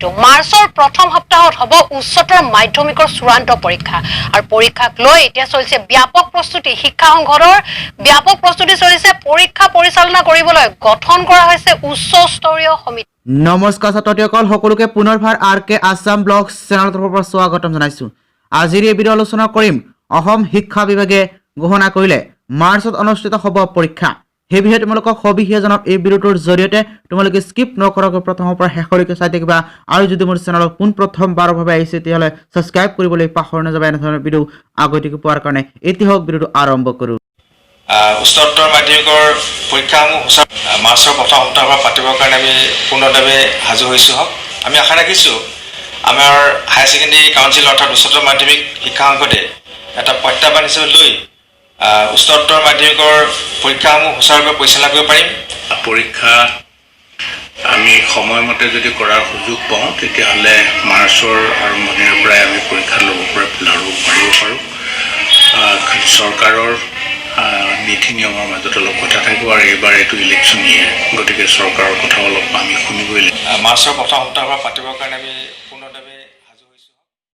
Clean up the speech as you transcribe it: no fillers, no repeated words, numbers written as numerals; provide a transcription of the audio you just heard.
মাৰ্চৰ প্ৰথম সপ্তাহত হ'ব উচ্চতৰ মাধ্যমিকৰ চূড়ান্ত পৰীক্ষা আৰু পৰীক্ষাক লৈ এতিয়া চলিছে ব্যাপক প্ৰস্তুতি শিক্ষা সংঘৰ ব্যাপক প্ৰস্তুতি চলিছে পৰীক্ষা পৰিচালনা কৰিবলৈ গঠন কৰা হৈছে উচ্চ স্তৰীয় সমিতি নমস্কাৰ ছাত্ৰসকল সকলোকে পুনৰবাৰ আৰকে আসাম ব্লগছ চেনেলৰ পৰা স্বাগতম জনাইছো আজিৰ এই ভিডিঅ আলোচনা কৰিম অসম শিক্ষা বিভাগে ঘোষণা কৰিলে মাৰ্চত অনুষ্ঠিত হ'ব পৰীক্ষা সেই বিষয়ে তোমালোকক সবিশেষ জনাম এই ভিডিঅটোৰ জৰিয়তে তোমালোকে স্কিপ নকৰাকৈ প্ৰথমৰ পৰা শেষলৈকে চাই থাকিবা আৰু যদি মোৰ চেনেলক পোন প্ৰথমবাৰৰ বাবে আহিছে তেতিয়াহ'লে ছাবস্ক্ৰাইব কৰিবলৈ পাহৰি নাযাবা এনেধৰণৰ ভিডিঅ আগতীয়াকৈ পোৱাৰ কাৰণে এতিয়া হওক ভিডিঅটো আৰম্ভ কৰোঁ উচ্চতৰ মাধ্যমিকৰ পৰীক্ষাসমূহ মাৰ্চৰ প্ৰথম সপ্তাহৰ পৰা পাতিবৰ কাৰণে আমি পূৰ্ণভাৱে সাজু হৈছোঁ হওক আমি আশা ৰাখিছোঁ আমাৰ হায়াৰ ছেকেণ্ডেৰী কাউন্সিল অৰ্থাৎ উচ্চতৰ মাধ্যমিক শিক্ষা সংসদে এটা প্ৰত্যাহ্বান হিচাপে লৈ উচ্চতৰ মাধ্যমিকৰ পৰীক্ষাসমূহ সুচাৰুৰূপে পৰিচালনা কৰিব পাৰিম পৰীক্ষা আমি সময়মতে যদি কৰাৰ সুযোগ পাওঁ তেতিয়াহ'লে মাৰ্চৰ আৰম্ভণিৰ পৰাই আমি পৰীক্ষা ল'ব পাৰিব পাৰোঁ চৰকাৰৰ নীতি নিয়মৰ মাজত অলপ কথা থাকিব আৰু এইবাৰ এইটো ইলেকশ্যন ইয়েৰ গতিকে চৰকাৰৰ কথা অলপ আমি শুনিবই লাগিব মাৰ্চৰ প্ৰথম সপ্তাহৰ পৰা পাতিবৰ কাৰণে আমি